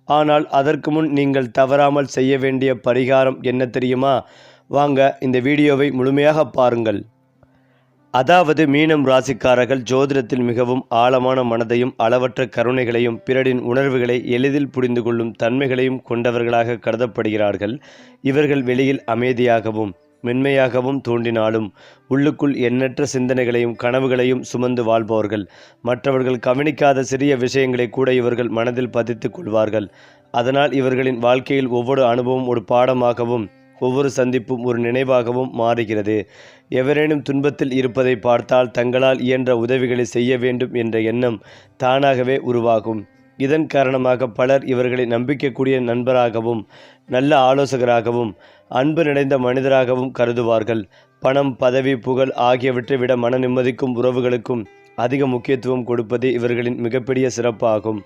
ஆனால் அதற்கு முன் நீங்கள் தவறாமல் செய்ய வேண்டிய பரிகாரம் என்ன தெரியுமா? வாங்க இந்த வீடியோவை முழுமையாக பாருங்கள். அதாவது மீனம் ராசிக்காரர்கள் ஜோதிடத்தில் மிகவும் ஆழமான மனதையும் அளவற்ற கருணைகளையும் பிறரின் உணர்வுகளை எளிதில் புரிந்து கொள்ளும் தன்மைகளையும் கொண்டவர்களாக கருதப்படுகிறார்கள். இவர்கள் வெளியில் அமைதியாகவும் மென்மையாகவும் தோன்றினாலும் உள்ளுக்குள் எண்ணற்ற சிந்தனைகளையும் கனவுகளையும் சுமந்து வாழ்பவர்கள். மற்றவர்கள் கவனிக்காத சிறிய விஷயங்களை கூட இவர்கள் மனதில் பதித்துக் கொள்வார்கள். அதனால் இவர்களின் வாழ்க்கையில் ஒவ்வொரு அனுபவம் ஒரு பாடமாகவும் ஒவ்வொரு சந்திப்பும் ஒரு நினைவாகவும் மாறுகிறது. எவரேனும் துன்பத்தில் இருப்பதை பார்த்தால் தங்களால் இயன்ற உதவிகளை செய்ய வேண்டும் என்ற எண்ணம் தானாகவே உருவாகும். இதன் காரணமாக பலர் இவர்களை நம்பிக்கக்கூடிய நண்பராகவும் நல்ல ஆலோசகராகவும் அன்பு நிறைந்த மனிதராகவும் கருதுவார்கள். பணம், பதவி, புகழ் ஆகியவற்றை விட மன நிம்மதிக்கும் உறவுகளுக்கும் அதிக முக்கியத்துவம் கொடுப்பதே இவர்களின் மிகப்பெரிய சிறப்பு ஆகும்.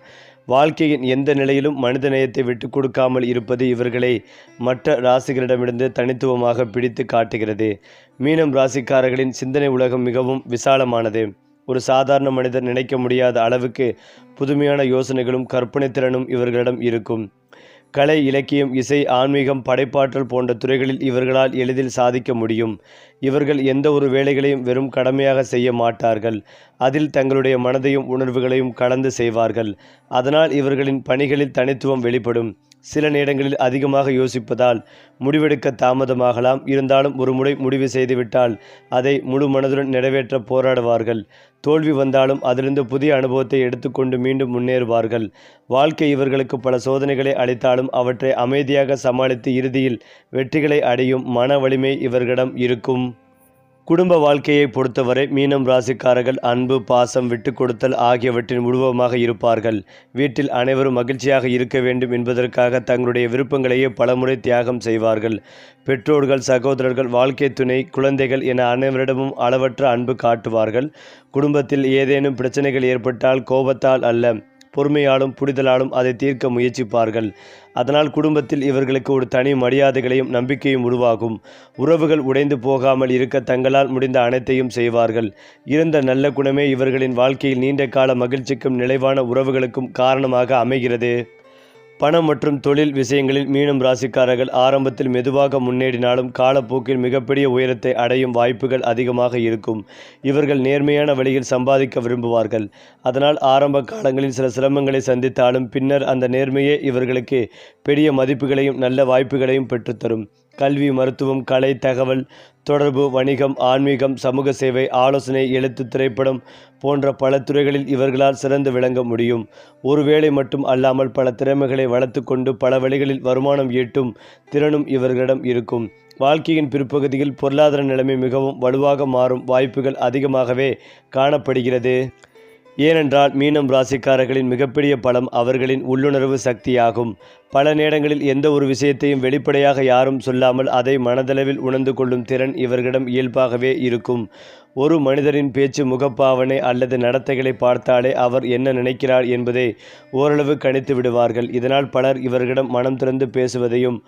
வாழ்க்கையின் எந்த நிலையிலும் மனித நேயத்தை விட்டு கொடுக்காமல் இருப்பது இவர்களை மற்ற ராசிகளிடமிருந்து தனித்துவமாக பிடித்து காட்டுகிறது. மீனம் ராசிக்காரர்களின் சிந்தனை உலகம் மிகவும் விசாலமானது. ஒரு சாதாரண மனிதர் நினைக்க முடியாத அளவுக்கு புதுமையான யோசனைகளும் கற்பனை திறனும் இவர்களிடம் இருக்கும். கலை, இலக்கியம், இசை, ஆன்மீகம், படைப்பாற்றல் போன்ற துறைகளில் இவர்களால் எளிதில் சாதிக்க முடியும். இவர்கள் எந்த ஒரு வேலைகளையும் வெறும் கடமையாக செய்ய மாட்டார்கள். அதில் தங்களுடைய மனதையும் உணர்வுகளையும் கலந்து செய்வார்கள். அதனால் இவர்களின் பணிகளில் தனித்துவம் வெளிப்படும். சில நேரங்களில் அதிகமாக யோசிப்பதால் முடிவெடுக்க தாமதமாகலாம். இருந்தாலும் ஒரு முறை முடிவு செய்துவிட்டால் அதை முழு மனதுடன் நிறைவேற்ற போராடுவார்கள். தோல்வி வந்தாலும் அதிலிருந்து புதிய அனுபவத்தை எடுத்துக்கொண்டு மீண்டும் முன்னேறுவார்கள். வாழ்க்கை இவர்களுக்கு பல சோதனைகளை அளித்தாலும் அவற்றை அமைதியாக சமாளித்து இறுதியில் வெற்றிகளை அடையும் மன வலிமை இவர்களிடம் இருக்கும். குடும்ப வாழ்க்கையை பொறுத்தவரை மீனம் ராசிக்காரர்கள் அன்பு, பாசம், விட்டு கொடுத்தல் ஆகியவற்றின் உருவமாக இருப்பார்கள். வீட்டில் அனைவரும் மகிழ்ச்சியாக இருக்க வேண்டும் என்பதற்காக தங்களுடைய விருப்பங்களையே பலமுறை தியாகம் செய்வார்கள். பெற்றோர்கள், சகோதரர்கள், வாழ்க்கை துணை, குழந்தைகள் என அனைவரிடமும் அளவற்ற அன்பு காட்டுவார்கள். குடும்பத்தில் ஏதேனும் பிரச்சனைகள் ஏற்பட்டால் கோபத்தால் அல்ல, பொறுமையாலும் புரிதலாலும் அதை தீர்க்க முயற்சிப்பார்கள். அதனால் குடும்பத்தில் இவர்களுக்கு ஒரு தனி மரியாதைகளையும் நம்பிக்கையும் உருவாகும். உறவுகள் உடைந்து போகாமல் இருக்க தங்களால் முடிந்த அனைத்தையும் செய்வார்கள். இருந்த நல்ல குணமே இவர்களின் வாழ்க்கையில் நீண்ட கால மகிழ்ச்சிக்கும் நிலைவான உறவுகளுக்கும் காரணமாக அமைகிறது. பணம் மற்றும் தொழில் விஷயங்களில் மீனம் ராசிக்காரர்கள் ஆரம்பத்தில் மெதுவாக முன்னேறினாலும் காலப்போக்கில் மிகப்பெரிய உயரத்தை அடையும் வாய்ப்புகள் அதிகமாக இருக்கும். இவர்கள் நேர்மையான வழியில் சம்பாதிக்க விரும்புவார்கள். அதனால் ஆரம்ப காலங்களில் சில சிரமங்களை சந்தித்தாலும் பின்னர் அந்த நேர்மையே இவர்களுக்கு பெரிய மதிப்புகளையும் நல்ல வாய்ப்புகளையும் பெற்றுத்தரும். கல்வி, மருத்துவம், கலை, தகவல் தொடர்பு, வணிகம், ஆன்மீகம், சமூக சேவை, ஆலோசனை, எழுத்து, திரைப்படம் போன்ற பல துறைகளில் இவர்களால் சிறந்து விளங்க முடியும். ஒரு வேளை மட்டும் அல்லாமல் பல திறமைகளை வளர்த்து கொண்டு பல வழிகளில் வருமானம் ஈட்டும் திறனும் இவர்களிடம் இருக்கும். வாழ்க்கையின் பிற்பகுதியில் பொருளாதார நிலைமை மிகவும் வலுவாக மாறும் வாய்ப்புகள் அதிகமாகவே காணப்படுகிறது. ஏனென்றால் மீனம் ராசிக்காரர்களின் மிகப்பெரிய பலம் அவர்களின் உள்ளுணர்வு சக்தியாகும். பல நேரங்களில் எந்த ஒரு விஷயத்தையும் வெளிப்படையாக யாரும் சொல்லாமல் அதை மனதளவில் உணர்ந்து கொள்ளும் திறன் இவர்களிடம் இயல்பாகவே இருக்கும். ஒரு மனிதரின் பேச்சு, முகப்பாவனை அல்லது நடத்தைகளை பார்த்தாலே அவர் என்ன நினைக்கிறார் என்பதை ஓரளவு கணித்து விடுவார்கள். இதனால் பலர் இவர்களிடம் மனம் திறந்து பேசுவதையும்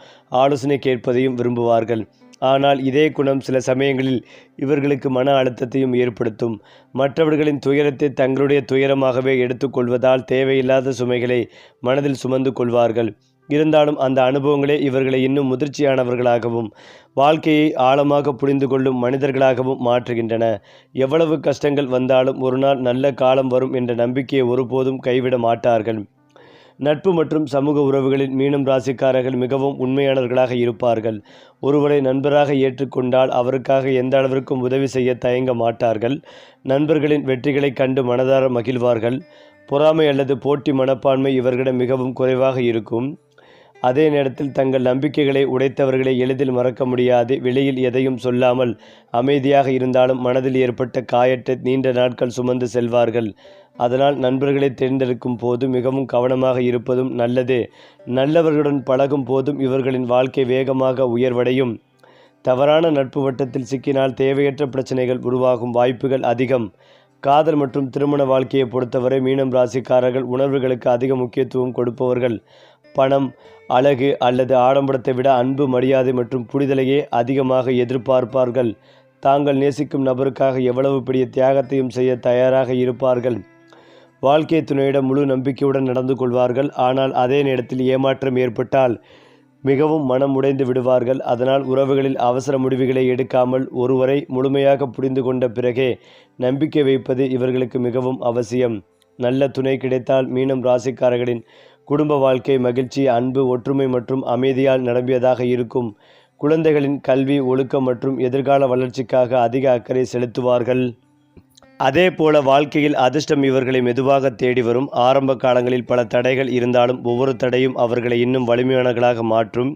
ஆலோசனை கேட்பதையும் விரும்புவார்கள். ஆனால் இதே குணம் சில சமயங்களில் இவர்களுக்கு மன அழுத்தத்தையும் ஏற்படுத்தும். மற்றவர்களின் துயரத்தை தங்களுடைய துயரமாகவே எடுத்துக்கொள்வதால் தேவையில்லாத சுமைகளை மனதில் சுமந்து கொள்வார்கள். இருந்தாலும் அந்த அனுபவங்களே இவர்களை இன்னும் முதிர்ச்சியானவர்களாகவும் வாழ்க்கையை ஆழமாக புரிந்து கொள்ளும் மனிதர்களாகவும் மாற்றுகின்றன. எவ்வளவு கஷ்டங்கள் வந்தாலும் ஒரு நாள் நல்ல காலம் வரும் என்ற நம்பிக்கையை ஒருபோதும் கைவிட மாட்டார்கள். நட்பு மற்றும் சமூக உறவுகளில் மீனம் ராசிக்காரர்கள் மிகவும் உண்மையானவர்களாக இருப்பார்கள். ஒருவரை நண்பராக ஏற்றுக்கொண்டால் அவருக்காக எந்த அளவிற்கும் உதவி செய்ய தயங்க மாட்டார்கள். நண்பர்களின் வெற்றிகளை கண்டு மனதார மகிழ்வார்கள். பொறாமை அல்லது போட்டி மனப்பான்மை இவர்களிடம் மிகவும் குறைவாக இருக்கும். அதே நேரத்தில் தங்கள் நம்பிக்கைகளை உடைத்தவர்களை எளிதில் மறக்க முடியாது. வெளியில் எதையும் சொல்லாமல் அமைதியாக இருந்தாலும் மனதில் ஏற்பட்ட காயத்தை நீண்ட நாட்கள் சுமந்து செல்வார்கள். அதனால் நண்பர்களை தேர்ந்தெடுக்கும் போது மிகவும் கவனமாக இருப்பதும் நல்லது. நல்லவர்களுடன் பழகும் போதும் இவர்களின் வாழ்க்கை வேகமாக உயர்வடையும். தவறான நட்பு வட்டத்தில் சிக்கினால் தேவையற்ற பிரச்சனைகள் உருவாகும் வாய்ப்புகள் அதிகம். காதல் மற்றும் திருமண வாழ்க்கையை பொறுத்தவரை மீனம் ராசிக்காரர்கள் உணர்வுகளுக்கு அதிக முக்கியத்துவம் கொடுப்பவர்கள். பணம், அழகு அல்லது ஆடம்பரத்தை விட அன்பு, மரியாதை மற்றும் புரிதலையே அதிகமாக எதிர்பார்ப்பார்கள். தாங்கள் நேசிக்கும் நபருக்காக எவ்வளவு பெரிய தியாகத்தையும் செய்ய தயாராக இருப்பார்கள். வாழ்க்கை துணையிடம் முழு நம்பிக்கையுடன் நடந்து கொள்வார்கள். ஆனால் அதே நேரத்தில் ஏமாற்றம் ஏற்பட்டால் மிகவும் மனம் உடைந்து விடுவார்கள். அதனால் உறவுகளில் அவசர முடிவுகளை எடுக்காமல் ஒருவரை முழுமையாக புரிந்து கொண்ட பிறகே நம்பிக்கை வைப்பது இவர்களுக்கு மிகவும் அவசியம். நல்ல துணை கிடைத்தால் மீனம் ராசிக்காரர்களின் குடும்ப வாழ்க்கை மகிழ்ச்சி, அன்பு, ஒற்றுமை மற்றும் அமைதியால் நிரம்பியதாக இருக்கும். குழந்தைகளின் கல்வி, ஒழுக்கம் மற்றும் எதிர்கால வளர்ச்சிக்காக அதிக அக்கறை செலுத்துவார்கள். அதே போல வாழ்க்கையில் அதிர்ஷ்டம் இவர்களை மெதுவாக தேடி வரும். ஆரம்ப காலங்களில் பல தடைகள் இருந்தாலும் ஒவ்வொரு தடையும் அவர்களை இன்னும் வலிமையானவர்களாக மாற்றும்.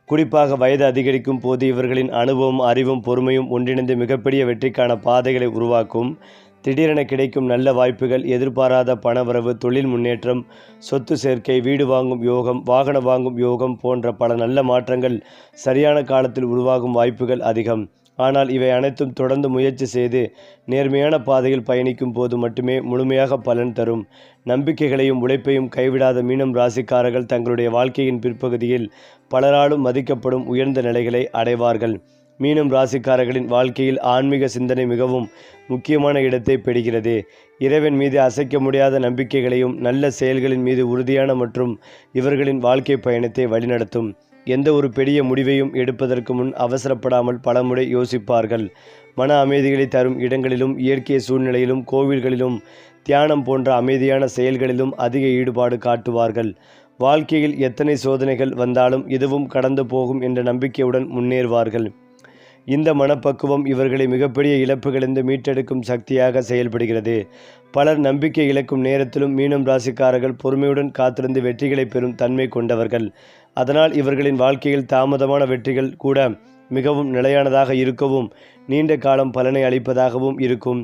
குறிப்பாக வயது அதிகரிக்கும் போது இவர்களின் அனுபவம், அறிவும், பொறுமையும் ஒன்றிணைந்து மிகப்பெரிய வெற்றிக்கான பாதைகளை உருவாக்கும். திடீரென கிடைக்கும் நல்ல வாய்ப்புகள், எதிர்பாராத பணவரவு, தொழில் முன்னேற்றம், சொத்து சேர்க்கை, வீடு வாங்கும் யோகம், வாகனம் வாங்கும் யோகம் போன்ற பல நல்ல மாற்றங்கள் சரியான காலத்தில் உருவாகும் வாய்ப்புகள் அதிகம். ஆனால் இவை அனைத்தும் தொடர்ந்து முயற்சி செய்து நேர்மையான பாதையில் பயணிக்கும் போது மட்டுமே முழுமையாக பலன் தரும். நம்பிக்கைகளையும் உழைப்பையும் கைவிடாத மீனம் ராசிக்காரர்கள் தங்களுடைய வாழ்க்கையின் பிற்பகுதியில் பலராலும் மதிக்கப்படும் உயர்ந்த நிலைகளை அடைவார்கள். மீனம் ராசிக்காரர்களின் வாழ்க்கையில் ஆன்மீக சிந்தனை மிகவும் முக்கியமான இடத்தை பெறுகிறது. இறைவன் மீது அசைக்க முடியாத நம்பிக்கைகளையும் நல்ல செயல்களின் மீது உறுதியான மற்றும் இவர்களின் வாழ்க்கை பயணத்தை வழிநடத்தும். எந்த ஒரு பெரிய முடிவையும் எடுப்பதற்கு முன் அவசரப்படாமல் பலமுறை யோசிப்பார்கள். மன அமைதிகளை தரும் இடங்களிலும், இயற்கை சூழ்நிலையிலும், கோவில்களிலும், தியானம் போன்ற அமைதியான செயல்களிலும் அதிக ஈடுபாடு காட்டுவார்கள். வாழ்க்கையில் எத்தனை சோதனைகள் வந்தாலும் இதுவும் கடந்து போகும் என்ற நம்பிக்கையுடன் முன்னேறுவார்கள். இந்த மனப்பக்குவம் இவர்களை மிகப்பெரிய இழப்புகளிலிருந்து மீட்டெடுக்கும் சக்தியாக செயல்படுகிறது. பலர் நம்பிக்கை இழக்கும் நேரத்திலும் மீனம் ராசிக்காரர்கள் பொறுமையுடன் காத்திருந்து வெற்றிகளை பெறும் தன்மை கொண்டவர்கள். அதனால் இவர்களின் வாழ்க்கையில் தாமதமான வெற்றிகள் கூட மிகவும் நிலையானதாக இருக்கவும், நீண்ட காலம் பலனை அளிப்பதாகவும் இருக்கும்.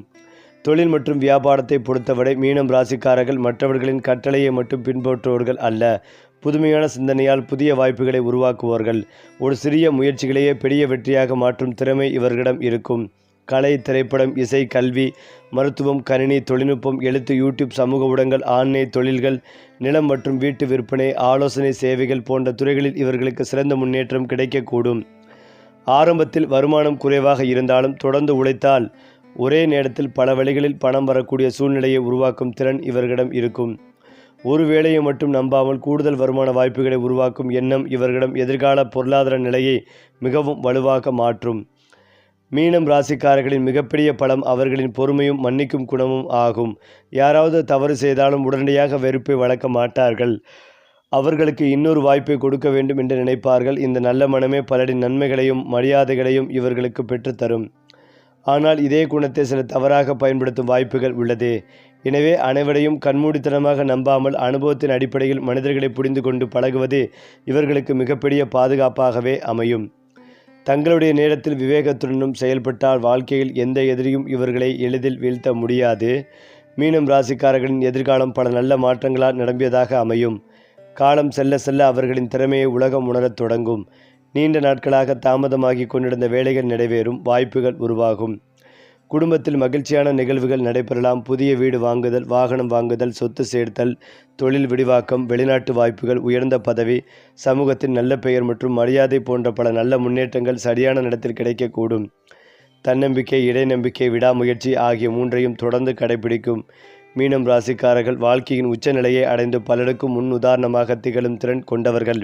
தொழில் மற்றும் வியாபாரத்தை பொறுத்தவரை மீனம் ராசிக்காரர்கள் மற்றவர்களின் கட்டளையை மட்டும் பின்பற்றுபவர்கள் அல்ல. புதுமையான சிந்தனையால் புதிய வாய்ப்புகளை உருவாக்குவார்கள். ஒரு சிறிய முயற்சிகளையே பெரிய வெற்றியாக மாற்றும் திறமை இவர்களிடம் இருக்கும். கலை, திரைப்படம், இசை, கல்வி, மருத்துவம், கணினி, தொழில்நுட்பம், எழுத்து, யூடியூப், சமூக ஊடகங்கள், ஆன்லைன் தொழில்கள், நிலம் மற்றும் வீட்டு விற்பனை, ஆலோசனை சேவைகள் போன்ற துறைகளில் இவர்களுக்கு சிறந்த முன்னேற்றம் கிடைக்கக்கூடும். ஆரம்பத்தில் வருமானம் குறைவாக இருந்தாலும் தொடர்ந்து உழைத்தால் ஒரே நேரத்தில் பல வழிகளில் பணம் வரக்கூடிய சூழ்நிலையை உருவாக்கும் திறன் இவர்களிடம் இருக்கும். ஒரு வேலையை மட்டும் நம்பாமல் கூடுதல் வருமான வாய்ப்புகளை உருவாக்கும் எண்ணம் இவர்களிடம் எதிர்கால பொருளாதார நிலையை மிகவும் வலுவாக மாற்றும். மீனம் ராசிக்காரர்களின் மிகப்பெரிய பலம் அவர்களின் பொறுமையும் மன்னிக்கும் குணமும் ஆகும். யாராவது தவறு செய்தாலும் உடனடியாக வெறுப்பை வளர்க்க மாட்டார்கள். அவர்களுக்கு இன்னொரு வாய்ப்பை கொடுக்க வேண்டும் என்று நினைப்பார்கள். இந்த நல்ல மனமே பலரின் நன்மைகளையும் மரியாதைகளையும் இவர்களுக்கு பெற்றுத்தரும். ஆனால் இதே குணத்தை சில தவறாக பயன்படுத்தும் வாய்ப்புகள் உள்ளது. எனவே அனைவரையும் கண்மூடித்தனமாக நம்பாமல் அனுபவத்தின் அடிப்படையில் மனிதர்களை புரிந்து கொண்டு பழகுவது இவர்களுக்கு மிகப்பெரிய பாதுகாப்பாகவே அமையும். தங்களுடைய நேரத்தில் விவேகத்துடனும் செயல்பட்டால் வாழ்க்கையில் எந்த எதிரியும் இவர்களை எளிதில் வீழ்த்த முடியாது. மீனம் ராசிக்காரர்களின் எதிர்காலம் பல நல்ல மாற்றங்களால் நிரம்பியதாக அமையும். காலம் செல்ல செல்ல அவர்களின் திறமையை உலகம் உணரத் தொடங்கும். நீண்ட நாட்களாக தாமதமாகி கொண்டிருந்த வேலைகள் நிறைவேறும், வாய்ப்புகள் உருவாகும். குடும்பத்தில் மகிழ்ச்சியான நிகழ்வுகள் நடைபெறலாம். புதிய வீடு வாங்குதல், வாகனம் வாங்குதல், சொத்து சேர்த்தல், தொழில் விரிவாக்கம், வெளிநாட்டு வாய்ப்புகள், உயர்ந்த பதவி, சமூகத்தின் நல்ல பெயர் மற்றும் மரியாதை போன்ற பல நல்ல முன்னேற்றங்கள் சரியான இடத்தில் கிடைக்கக்கூடும். தன்னம்பிக்கை, இடைநம்பிக்கை, விடாமுயற்சி ஆகிய மூன்றையும் தொடர்ந்து கடைபிடிக்கும் மீனம் ராசிக்காரர்கள் வாழ்க்கையின் உச்சநிலையை அடைந்து பலருக்கும் முன் உதாரணமாக திகழும் திறன் கொண்டவர்கள்.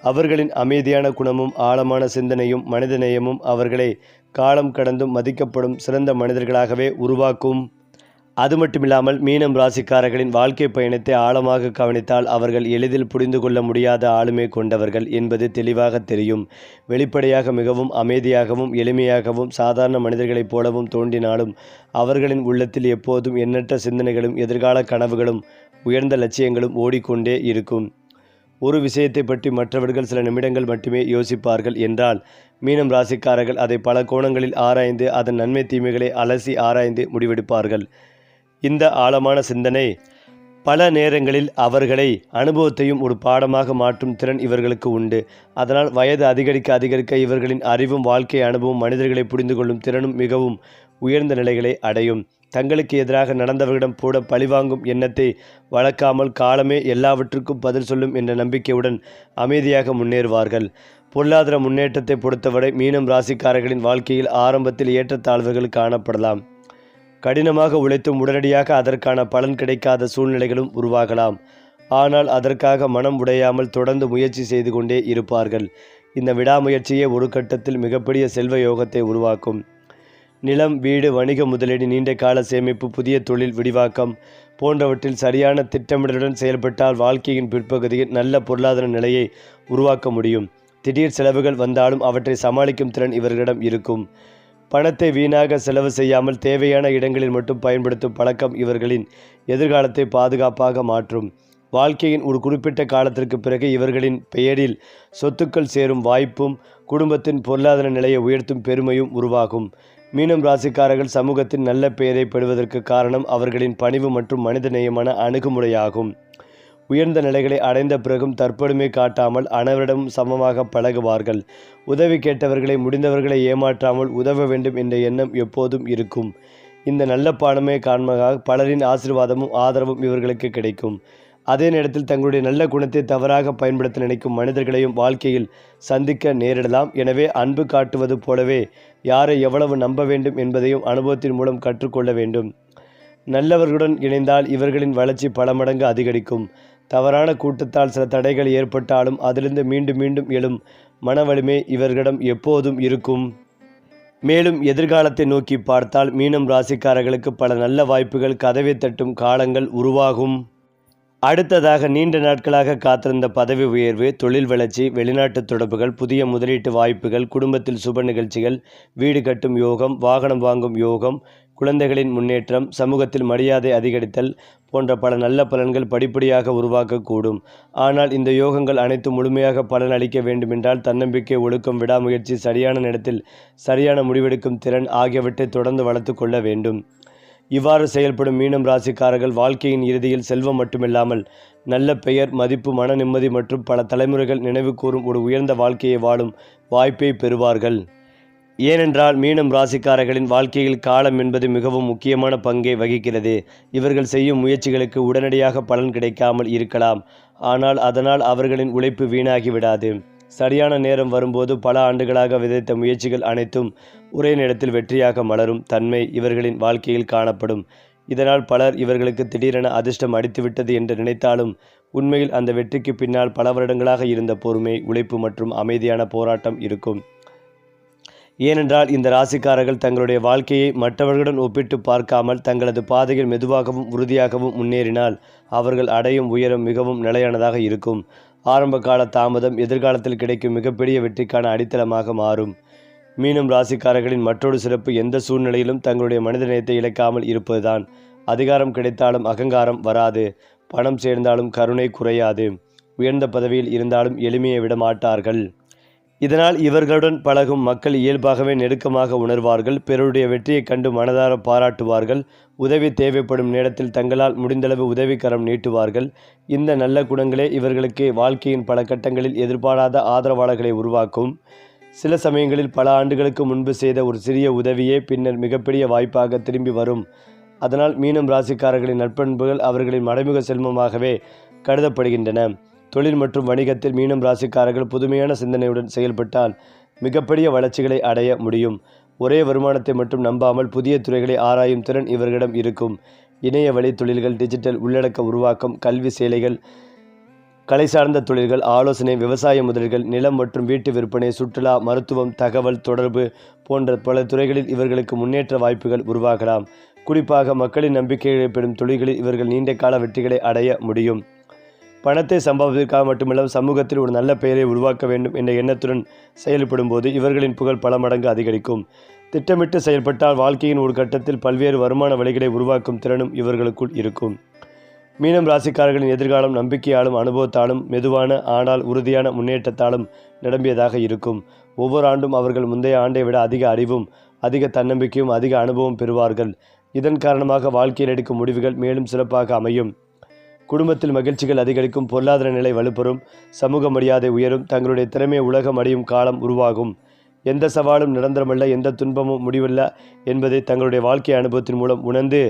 அவர்களின் அமைதியான குணமும் ஆழமான சிந்தனையும் மனிதநேயமும் அவர்களை காலம் கடந்தும் மதிக்கப்படும் சிறந்த மனிதர்களாகவே உருவாக்கும். அது மட்டுமில்லாமல் மீனம் ராசிக்காரர்களின் வாழ்க்கை பயணத்தை ஆழமாக கவனித்தால் அவர்கள் எளிதில் புரிந்து கொள்ள முடியாத ஆளுமை கொண்டவர்கள் என்பது தெளிவாக தெரியும். வெளிப்படையாக மிகவும் அமைதியாகவும் எளிமையாகவும் சாதாரண மனிதர்களைப் போலவும் தோன்றினாலும் அவர்களின் உள்ளத்தில் எப்போதும் எண்ணற்ற சிந்தனைகளும் எதிர்கால கனவுகளும் உயர்ந்த லட்சியங்களும் ஓடிக்கொண்டே இருக்கும். ஒரு விஷயத்தை பற்றி மற்றவர்கள் சில நிமிடங்கள் மட்டுமே யோசிப்பார்கள் என்றால் மீனம் ராசிக்காரர்கள் அதை பல கோணங்களில் ஆராய்ந்து அதன் நன்மை தீமைகளை அலசி ஆராய்ந்து முடிவெடுப்பார்கள். இந்த ஆழமான சிந்தனை பல நேரங்களில் அவர்களை அனுபவத்தையும் ஒரு பாடமாக மாற்றும் திறன் இவர்களுக்கு உண்டு. அதனால் வயது அதிகரிக்க அதிகரிக்க இவர்களின் அறிவும் வாழ்க்கை அனுபவம் மனிதர்களை புரிந்து கொள்ளும் திறனும் மிகவும் உயர்ந்த நிலைகளை அடையும். தங்களுக்கு எதிராக நடந்தவர்களிடம் கூட பழிவாங்கும் எண்ணத்தை வளர்க்காமல் காலமே எல்லாவற்றுக்கும் பதில் சொல்லும் என்ற நம்பிக்கையுடன் அமைதியாக முன்னேறுவார்கள். பொருளாதார முன்னேற்றத்தை பொறுத்தவரை மீனம் ராசிக்காரர்களின் வாழ்க்கையில் ஆரம்பத்தில் ஏற்றத்தாழ்வுகள் காணப்படலாம். கடினமாக உழைத்தும் உடனடியாக அதற்கான பலன் கிடைக்காத சூழ்நிலைகளும் உருவாகலாம். ஆனால் அதற்காக மனம் உடையாமல் தொடர்ந்து முயற்சி செய்து கொண்டே இருப்பார்கள். இந்த விடாமுயற்சியே ஒரு கட்டத்தில் மிகப்பெரிய செல்வ யோகத்தை உருவாக்கும். நிலம், வீடு, வணிக முதலீடு, நீண்ட கால சேமிப்பு, புதிய தொழில் விரிவாக்கம் போன்றவற்றில் சரியான திட்டமிடலுடன் செயல்பட்டால் வாழ்க்கையின் பிற்பகுதியில் நல்ல பொருளாதார நிலையை உருவாக்க முடியும். திடீர் செலவுகள் வந்தாலும் அவற்றை சமாளிக்கும் திறன் இவர்களிடம் இருக்கும். பணத்தை வீணாக செலவு செய்யாமல் தேவையான இடங்களில் மட்டும் பயன்படுத்தும் பழக்கம் இவர்களின் எதிர்காலத்தை பாதுகாப்பாக மாற்றும். வாழ்க்கையின் ஒரு குறிப்பிட்ட காலத்திற்கு பிறகு இவர்களின் பெயரில் சொத்துக்கள் சேரும் வாய்ப்பும் குடும்பத்தின் பொருளாதார நிலையை உயர்த்தும் பெருமையும் உருவாகும். மீனம் ராசிக்காரர்கள் சமூகத்தின் நல்ல பெயரை பெறுவதற்கு காரணம் அவர்களின் பணிவு மற்றும் மனிதநேயமான அணுகுமுறையாகும். உயர்ந்த நிலைகளை அடைந்த பிறகும் தற்பெருமை காட்டாமல் அனைவரிடமும் சமமாக பழகுவார்கள். உதவி கேட்டவர்களை, முடிந்தவர்களை ஏமாற்றாமல் உதவ வேண்டும் என்ற எண்ணம் எப்போதும் இருக்கும். இந்த நல்ல பாடமே காரணமாக பலரின் ஆசீர்வாதமும் ஆதரவும் இவர்களுக்கு கிடைக்கும். அதே நேரத்தில் தங்களுடைய நல்ல குணத்தை தவறாக பயன்படுத்த நினைக்கும் மனிதர்களையும் வாழ்க்கையில் சந்திக்க நேரிடலாம். எனவே அன்பு காட்டுவது போலவே யாரை எவ்வளவு நம்ப வேண்டும் என்பதையும் அனுபவத்தின் மூலம் கற்றுக்கொள்ள வேண்டும். நல்லவர்களுடன் இணைந்தால் இவர்களின் வளர்ச்சி பல மடங்கு அதிகரிக்கும். தவறான கூட்டத்தால் சில தடைகள் ஏற்பட்டாலும் அதிலிருந்து மீண்டும் மீண்டும் எழும் மன வலிமை இவர்களிடம் எப்போதும் இருக்கும். மேலும் எதிர்காலத்தை நோக்கி பார்த்தால் மீனம் ராசிக்காரர்களுக்கு பல நல்ல வாய்ப்புகள் கதவை தட்டும் காலங்கள் உருவாகும். அடுத்ததாக நீண்ட நாட்களாக காத்திருந்த பதவி உயர்வு, தொழில் வளர்ச்சி, வெளிநாட்டு தொடர்புகள், புதிய முதலீட்டு வாய்ப்புகள், குடும்பத்தில் சுப நிகழ்ச்சிகள், வீடு கட்டும் யோகம், வாகனம் வாங்கும் யோகம், குழந்தைகளின் முன்னேற்றம், சமூகத்தில் மரியாதை அதிகரித்தல் போன்ற பல நல்ல பலன்கள் படிப்படியாக உருவாக்கக்கூடும். ஆனால் இந்த யோகங்கள் அனைத்தும் முழுமையாக பலன் அளிக்க வேண்டுமென்றால் தன்னம்பிக்கை, ஒழுக்கம், விடாமுயற்சி, சரியான நேரத்தில் சரியான முடிவெடுக்கும் திறன் ஆகியவற்றை தொடர்ந்து வளர்த்து கொள்ள வேண்டும். இவ்வாறு செயல்படும் மீனம் ராசிக்காரர்கள் வாழ்க்கையின் இறுதியில் செல்வம் மட்டுமில்லாமல் நல்ல பெயர், மதிப்பு, மன நிம்மதி மற்றும் பல தலைமுறைகள் நினைவு கூறும் ஒரு உயர்ந்த வாழ்க்கையை வாழும் வாய்ப்பை பெறுவார்கள். ஏனென்றால் மீனம் ராசிக்காரர்களின் வாழ்க்கையில் காலம் என்பது மிகவும் முக்கியமான பங்கை வகிக்கிறது. இவர்கள் செய்யும் முயற்சிகளுக்கு உடனடியாக பலன் கிடைக்காமல் இருக்கலாம். ஆனால் அதனால் அவர்களின் உழைப்பு வீணாகிவிடாது. சரியான நேரம் வரும்போது பல ஆண்டுகளாக விதைத்த முயற்சிகள் அனைத்தும் ஒரே நேரத்தில் வெற்றியாக மலரும் தன்மை இவர்களின் வாழ்க்கையில் காணப்படும். இதனால் பலர் இவர்களுக்கு திடீரென அதிர்ஷ்டம் அடித்துவிட்டது என்று நினைத்தாலும் உண்மையில் அந்த வெற்றிக்கு பின்னால் பல வருடங்களாக இருந்த பொறுமை, உழைப்பு மற்றும் அமைதியான போராட்டம் இருக்கும். ஏனென்றால் இந்த ராசிக்காரர்கள் தங்களுடைய வாழ்க்கையை மற்றவர்களுடன் ஒப்பிட்டு பார்க்காமல் தங்களது பாதையில் மெதுவாகவும் உறுதியாகவும் முன்னேறினால் அவர்கள் அடையும் உயரம் மிகவும் நிலையானதாக இருக்கும். ஆரம்ப கால தாமதம் எதிர்காலத்தில் கிடைக்கும் மிகப்பெரிய வெற்றிக்கான அடித்தளமாக மாறும். மீனம் ராசிக்காரர்களின் மற்றொரு சிறப்பு எந்த சூழ்நிலையிலும் தங்களுடைய மனிதநேயத்தை இழக்காமல் இருப்பதுதான். அதிகாரம் கிடைத்தாலும் அகங்காரம் வராது. பணம் சேர்ந்தாலும் கருணை குறையாது. உயர்ந்த பதவியில் இருந்தாலும் எளிமையை விட மாட்டார்கள். இதனால் இவர்களுடன் பழகும் மக்கள் இயல்பாகவே நெருக்கமாக உணர்வார்கள். பிறருடைய வெற்றியை கண்டு மனதார பாராட்டுவார்கள். உதவி தேவைப்படும் நேரத்தில் தங்களால் முடிந்தளவு உதவிக்கரம் நீட்டுவார்கள். இந்த நல்ல குணங்களே இவர்களுக்கு வாழ்க்கையின் பல கட்டங்களில் எதிர்பாராத ஆதரவாளர்களை உருவாக்கும். சில சமயங்களில் பல ஆண்டுகளுக்கு முன்பு செய்த ஒரு சிறிய உதவியே பின்னர் மிகப்பெரிய வாய்ப்பாக திரும்பி வரும். அதனால் மீனம் ராசிக்காரர்களின் நற்பண்புகள் அவர்களின் மறைமுக செல்வமாகவே கருதப்படுகின்றன. தொழில் மற்றும் வணிகத்தில் மீனம் ராசிக்காரர்கள் புதுமையான சிந்தனையுடன் செயல்பட்டால் மிகப்பெரிய வளர்ச்சிகளை அடைய முடியும். ஒரே வருமானத்தை மட்டும் நம்பாமல் புதிய துறைகளை ஆராயும் திறன் இவர்களிடம் இருக்கும். இணைய வழி தொழில்கள், டிஜிட்டல் உள்ளடக்க உருவாக்கம், கல்வி சேலைகள், கலை சார்ந்த தொழில்கள், ஆலோசனை, விவசாய முதலீடுகள், நிலம் மற்றும் வீட்டு விற்பனை, சுற்றுலா, மருத்துவம், தகவல் தொடர்பு போன்ற பல துறைகளில் இவர்களுக்கு முன்னேற்ற வாய்ப்புகள் உருவாகலாம். குறிப்பாக மக்களின் நம்பிக்கையை பெறும் தொழில்களில் இவர்கள் நீண்ட கால வெற்றிகளை அடைய முடியும். பணத்தை சம்பாதிப்பதற்காக மட்டுமல்ல, சமூகத்தில் ஒரு நல்ல பெயரை உருவாக்க வேண்டும் என்ற எண்ணத்துடன் செயல்படும் போது இவர்களின் புகழ் பல மடங்கு அதிகரிக்கும். திட்டமிட்டு செயல்பட்டால் வாழ்க்கையின் ஒரு கட்டத்தில் பல்வேறு வருமான வழிகளை உருவாக்கும் திறனும் இவர்களுக்குள் இருக்கும். மீனம் ராசிக்காரர்களின் எதிர்காலம் நம்பிக்கையாலும் அனுபவத்தாலும் மெதுவான ஆனால் உறுதியான முன்னேற்றத்தாலும் நிரம்பியதாக இருக்கும். ஒவ்வொரு ஆண்டும் அவர்கள் முந்தைய ஆண்டை விட அதிக அறிவும் அதிக தன்னம்பிக்கையும் அதிக அனுபவம் பெறுவார்கள். இதன் காரணமாக வாழ்க்கையில் எடுக்கும் முடிவுகள் மேலும் சிறப்பாக அமையும். குடும்பத்தில் மகிழ்ச்சிகள் அதிகரிக்கும். பொருளாதார நிலை வலுப்பெறும். சமூக மரியாதை உயரும். தங்களுடைய திறமையை உலகம் அறியும் காலம் உருவாகும். எந்த சவாலும் நிரந்தரமல்ல, எந்த துன்பமும் முடிவல்ல என்பதை தங்களுடைய வாழ்க்கை அனுபவத்தின் மூலம் உணர்ந்து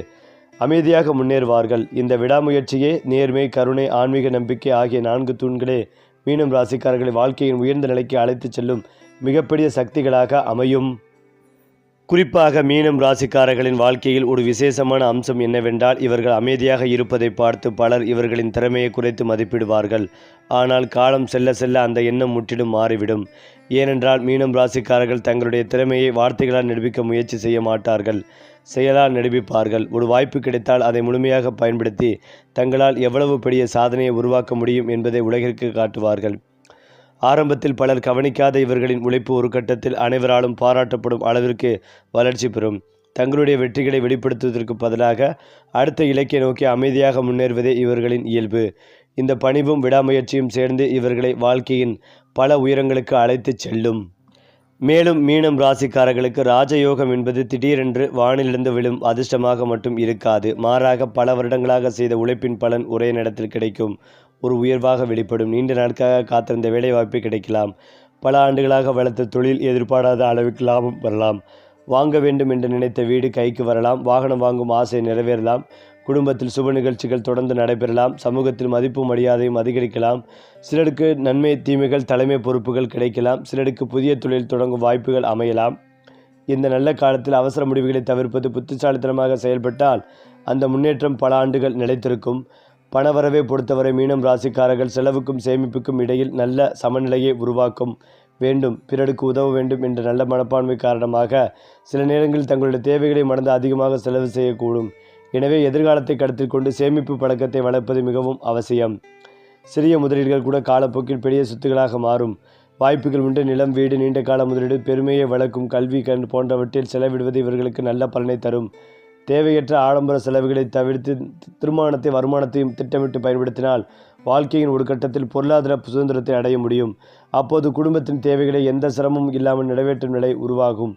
அமைதியாக முன்னேறுவார்கள். இந்த விடாமுயற்சியே நேர்மை, கருணை, ஆன்மீக நம்பிக்கை ஆகிய 4 தூண்களே மீனம் ராசிக்காரர்களை வாழ்க்கையின் உயர்ந்த நிலைக்கு அழைத்து செல்லும் மிகப்பெரிய சக்திகளாக அமையும். குறிப்பாக மீனம் ராசிக்காரர்களின் வாழ்க்கையில் ஒரு விசேஷமான அம்சம் என்னவென்றால் இவர்கள் அமைதியாக இருப்பதை பார்த்து பலர் இவர்களின் திறமையை குறைத்து மதிப்பிடுவார்கள். ஆனால் காலம் செல்ல செல்ல அந்த எண்ணம் முற்றிலும் மாறிவிடும். ஏனென்றால் மீனம் ராசிக்காரர்கள் தங்களுடைய திறமையை வார்த்தைகளால் நிரூபிக்க முயற்சி செய்ய மாட்டார்கள், செயலால் நிரூபிப்பார்கள். ஒரு வாய்ப்பு கிடைத்தால் அதை முழுமையாக பயன்படுத்தி தங்களால் எவ்வளவு பெரிய சாதனையை உருவாக்க முடியும் என்பதை உலகிற்கு காட்டுவார்கள். ஆரம்பத்தில் பலர் கவனிக்காத இவர்களின் உழைப்பு ஒரு கட்டத்தில் அனைவராலும் பாராட்டப்படும் அளவிற்கு வளர்ச்சி பெறும். தங்களுடைய வெற்றிகளை வெளிப்படுத்துவதற்கு பதிலாக அடுத்த இலக்கை நோக்கி அமைதியாக முன்னேறுவதே இவர்களின் இயல்பு. இந்த பணிவும் விடாமுயற்சியும் சேர்ந்து இவர்களை வாழ்க்கையின் பல உயரங்களுக்கு அழைத்துச் செல்லும். மேலும் மீனம் ராசிக்காரர்களுக்கு ராஜயோகம் என்பது திடீரென்று வானிலிருந்து விழும் அதிர்ஷ்டமாக மட்டும் இருக்காது. மாறாக பல வருடங்களாக செய்த உழைப்பின் பலன் ஒரே நேரத்தில் கிடைக்கும். ஒரு உயர்வாக வெளிப்படும். நீண்ட நாட்களாக காத்திருந்த வேலைவாய்ப்பு கிடைக்கலாம். பல ஆண்டுகளாக வளர்த்த தொழில் எதிர்பாராத அளவுக்கு லாபம் வரலாம். வாங்க வேண்டும் என்று நினைத்த வீடு கைக்கு வரலாம். வாகனம் வாங்கும் ஆசை நிறைவேறலாம். குடும்பத்தில் சுப நிகழ்ச்சிகள் தொடர்ந்து நடைபெறலாம். சமூகத்தில் மதிப்பும் மரியாதையும் அதிகரிக்கலாம். சிலருக்கு நன்மை தீமைகள் தலைமை பொறுப்புகள் கிடைக்கலாம். சிலருக்கு புதிய தொழில் தொடங்கும் வாய்ப்புகள் அமையலாம். இந்த நல்ல காலத்தில் அவசர முடிவுகளை தவிர்ப்பது புத்திசாலித்தனமாக செயல்பட்டால் அந்த முன்னேற்றம் பல ஆண்டுகள் நிலைத்திருக்கும். பணவரவை பொறுத்தவரை மீனம் ராசிக்காரர்கள் செலவுக்கும் சேமிப்புக்கும் இடையில் நல்ல சமநிலையை உருவாக்கும் வேண்டும். பிறருக்கு உதவ வேண்டும் என்ற நல்ல மனப்பான்மை காரணமாக சில நேரங்களில் தங்களுடைய தேவைகளை மறந்து அதிகமாக செலவு செய்யக்கூடும். எனவே எதிர்காலத்தை கருத்தில் கொண்டு சேமிப்பு பழக்கத்தை வளர்ப்பது மிகவும் அவசியம். சிறிய முதலீடுகள் கூட காலப்போக்கில் பெரிய சொத்துக்களாக மாறும். வாய்ப்புகள் உண்டு. நிலம், வீடு, நீண்ட கால முதலீடு, பெருமையை வளர்க்கும் கல்வி போன்றவற்றில் செலவிடுவது இவர்களுக்கு நல்ல பலனை தரும். தேவையற்ற ஆடம்பர செலவுகளை தவிர்த்து திருமணத்தை வருமானத்தையும் திட்டமிட்டு பயன்படுத்தினால் வாழ்க்கையின் ஒரு கட்டத்தில் பொருளாதார சுதந்திரத்தை அடைய முடியும். அப்போது குடும்பத்தின் தேவைகளை எந்த சிரமமும் இல்லாமல் நிறைவேற்றும் நிலை உருவாகும்.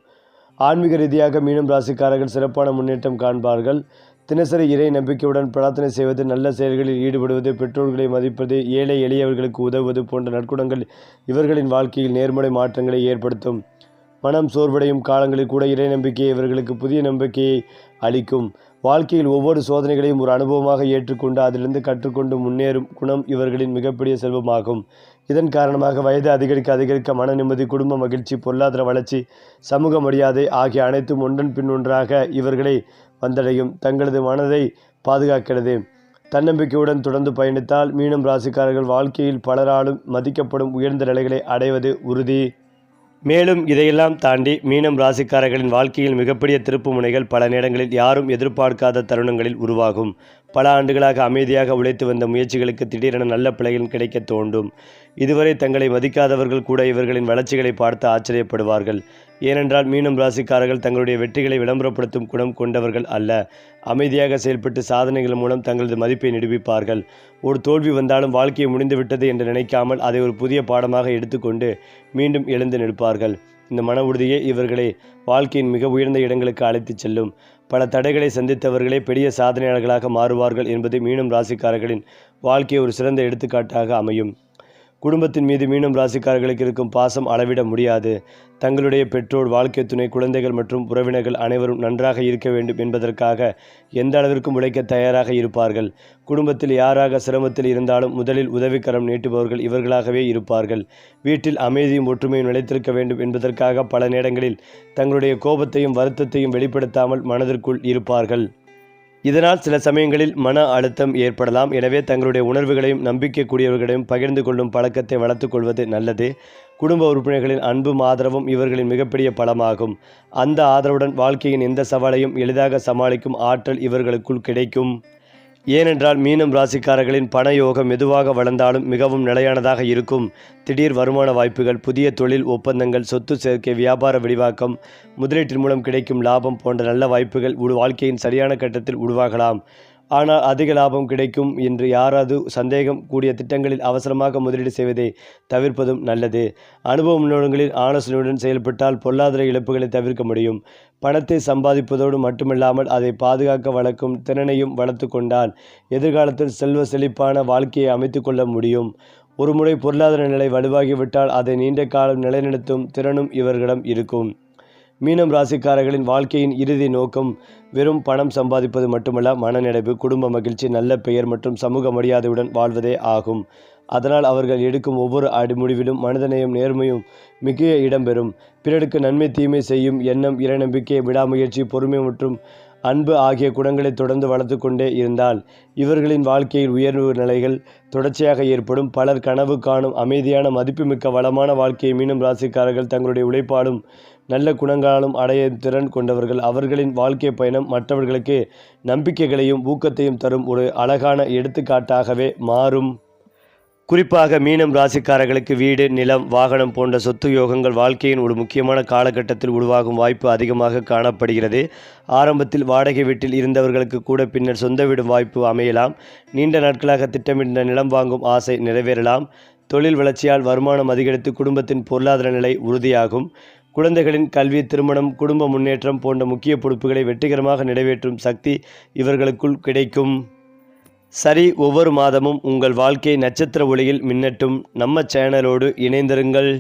ஆன்மீக ரீதியாக மீனம் ராசிக்காரர்கள் சிறப்பான முன்னேற்றம் காண்பார்கள். தினசரி இறை நம்பிக்கையுடன் பிரார்த்தனை செய்வது, நல்ல செயல்களில் ஈடுபடுவது, பெற்றோர்களை மதிப்பது, ஏழை எளியவர்களுக்கு உதவுவது போன்ற நற்குணங்கள் இவர்களின் வாழ்க்கையில் நேர்மறை மாற்றங்களை ஏற்படுத்தும். மனம் சோர்வடையும் காலங்களில் கூட இறை நம்பிக்கை இவர்களுக்கு புதிய நம்பிக்கையை அளிக்கும். வாழ்க்கையில் ஒவ்வொரு சோதனைகளையும் ஒரு அனுபவமாக ஏற்றுக்கொண்டு அதிலிருந்து கற்றுக்கொண்டு முன்னேறும் குணம் இவர்களின் மிகப்பெரிய செல்வமாகும். இதன் காரணமாக வயது அதிகரிக்க மன நிம்மதி, குடும்ப மகிழ்ச்சி, பொருளாதார வளர்ச்சி, சமூக மரியாதை ஆகிய அனைத்தும் ஒன்றன் பின் ஒன்றாக இவர்களை வந்தடையும். தங்களது மனதை பாதுகாக்கிறது. தன்னம்பிக்கையுடன் தொடர்ந்து பயணித்தால் மீனம் ராசிக்காரர்கள் வாழ்க்கையில் பலராலும் மதிக்கப்படும் உயர்ந்த நிலைகளை அடைவது உறுதி. மேலும் இதையெல்லாம் தாண்டி மீனம் ராசிக்காரர்களின் வாழ்க்கையில் மிகப்பெரிய திருப்பு முனைகள் பல நேரங்களில் யாரும் எதிர்பார்க்காத தருணங்களில் உருவாகும். பல ஆண்டுகளாக அமைதியாக உழைத்து வந்த முயற்சிகளுக்கு திடீரென நல்ல பலன் கிடைக்க தோன்றும். இதுவரை தங்களை மதிக்காதவர்கள் கூட இவர்களின் வளர்ச்சிகளை பார்த்து ஆச்சரியப்படுவார்கள். ஏனென்றால் மீனம் ராசிக்காரர்கள் தங்களுடைய வெற்றிகளை விளம்பரப்படுத்தும் குணம் கொண்டவர்கள் அல்ல. அமைதியாக செயல்பட்டு சாதனைகள் மூலம் தங்களது மதிப்பை நிரூபிப்பார்கள். ஒரு தோல்வி வந்தாலும் வாழ்க்கையை முடிந்துவிட்டது என்று நினைக்காமல் அதை ஒரு புதிய பாடமாக எடுத்துக்கொண்டு மீண்டும் எழுந்து நிற்பார்கள். இந்த மன உறுதியே இவர்களை வாழ்க்கையின் மிக உயர்ந்த இடங்களுக்கு அழைத்துச் செல்லும். பல தடைகளை சந்தித்தவர்களே பெரிய சாதனையாளர்களாக மாறுவார்கள் என்பது மீனம் ராசிக்காரர்களின் வாழ்க்கை ஒரு சிறந்த எடுத்துக்காட்டாக அமையும். குடும்பத்தின் மீது மீனம் ராசிக்காரர்களுக்கு இருக்கும் பாசம் அளவிட முடியாது. தங்களுடைய பெற்றோர், வாழ்க்கை துணை, குழந்தைகள் மற்றும் உறவினர்கள் அனைவரும் நன்றாக இருக்க வேண்டும் என்பதற்காக எந்த அளவிற்கும் உழைக்க தயாராக இருப்பார்கள். குடும்பத்தில் யாராக சிரமத்தில் இருந்தாலும் முதலில் உதவிக்கரம் நீட்டுபவர்கள் இவர்களாகவே இருப்பார்கள். வீட்டில் அமைதியும் ஒற்றுமையும் நிலைத்திருக்க வேண்டும் என்பதற்காக பல நேரங்களில் தங்களுடைய கோபத்தையும் வருத்தத்தையும் வெளிப்படுத்தாமல் மனதிற்குள் இருப்பார்கள். இதனால் சில சமயங்களில் மன அழுத்தம் ஏற்படலாம். எனவே தங்களுடைய உணர்வுகளையும் நம்பிக்கைக்குரியவர்களையும் பகிர்ந்து கொள்ளும் பழக்கத்தை வளர்த்துக் கொள்வது நல்லது. குடும்ப உறுப்பினர்களின் அன்பும் ஆதரவும் இவர்களின் மிகப்பெரிய பலமாகும். அந்த ஆதரவுடன் வாழ்க்கையின் எந்த சவாலையும் எளிதாக சமாளிக்கும் ஆற்றல் இவர்களுக்குள் கிடைக்கும். ஏனென்றால் மீனம் ராசிக்காரர்களின் பண யோகம் மெதுவாக வளர்ந்தாலும் மிகவும் நிலையானதாக இருக்கும். திடீர் வருமான வாய்ப்புகள், புதிய தொழில் ஒப்பந்தங்கள், சொத்து சேர்க்கை, வியாபார விரிவாக்கம், முதலீட்டின் மூலம் கிடைக்கும் லாபம் போன்ற நல்ல வாய்ப்புகள் வாழ்க்கையின் சரியான கட்டத்தில் உருவாகலாம். ஆனால் அதிக லாபம் கிடைக்கும் என்று யாராவது சந்தேகம் கூடிய திட்டங்களில் அவசரமாக முதலீடு செய்வதை தவிர்ப்பதும் நல்லது. அனுபவம் உள்ளவர்களின் ஆலோசனையுடன் செயல்பட்டால் பொருளாதார இழப்புகளை தவிர்க்க முடியும். பணத்தை சம்பாதிப்பதோடு மட்டுமில்லாமல் அதை பாதுகாக்க வளர்க்கும் திறனையும் வளர்த்து கொண்டால் எதிர்காலத்தில் செல்வ செழிப்பான வாழ்க்கையை அமைத்து கொள்ள முடியும். ஒருமுறை பொருளாதார நிலை வலுவாகிவிட்டால் அதை நீண்ட காலம் நிலைநிறுத்தும் திறனும் இவர்களிடம் இருக்கும். மீனம் ராசிக்காரர்களின் வாழ்க்கையின் இறுதி நோக்கம் வெறும் பணம் சம்பாதிப்பது மட்டுமல்ல, மனநிறைவு, குடும்ப மகிழ்ச்சி, நல்ல பெயர் மற்றும் சமூக மரியாதையுடன் வாழ்வதே ஆகும். அதனால் அவர்கள் எடுக்கும் ஒவ்வொரு முடிவிலும் மனிதநேயம் நேர்மையும் மிக இடம்பெறும். பிறருக்கு நன்மை தீமை செய்யும் எண்ணம், இறைநம்பிக்கை, விடாமுயற்சி, பொறுமை மற்றும் அன்பு ஆகிய குணங்களை தொடர்ந்து வளர்த்து கொண்டே இருந்தால் இவர்களின் வாழ்க்கையில் உயர்வு நிலைகள் தொடர்ச்சியாக ஏற்படும். பலர் கனவு காணும் அமைதியான மதிப்புமிக்க வளமான வாழ்க்கையை மீனம் ராசிக்காரர்கள் தங்களுடைய உழைப்பாலும் நல்ல குணங்களாலும் அடைய திறன் கொண்டவர்கள். அவர்களின் வாழ்க்கை பயணம் மற்றவர்களுக்கு நம்பிக்கைகளையும் ஊக்கத்தையும் தரும் ஒரு அழகான எடுத்துக்காட்டாகவே மாறும். குறிப்பாக மீனம் ராசிக்காரர்களுக்கு வீடு, நிலம், வாகனம் போன்ற சொத்து யோகங்கள் வாழ்க்கையின் ஒரு முக்கியமான காலகட்டத்தில் உருவாகும் வாய்ப்பு அதிகமாக காணப்படுகிறது. ஆரம்பத்தில் வாடகை வீட்டில் இருந்தவர்களுக்கு கூட பின்னர் சொந்த வீடு வாய்ப்பு அமையலாம். நீண்ட நாட்களாக திட்டமிட்ட நிலம் வாங்கும் ஆசை நிறைவேறலாம். தொழில் வளர்ச்சியால் வருமானம் அதிகரித்து குடும்பத்தின் பொருளாதார நிலை உறுதியாகும். குழந்தைகளின் கல்வி, திருமணம், குடும்ப முன்னேற்றம் போன்ற முக்கிய பொறுப்புகளை வெற்றிகரமாக நிறைவேற்றும் சக்தி இவர்களுக்குள் கிடைக்கும். சரி, ஒவ்வொரு மாதமும் உங்கள் வாழ்க்கை நட்சத்திர ஒளியில் மின்னட்டும். நம்ம சேனலோடு இணைந்திருங்கள்.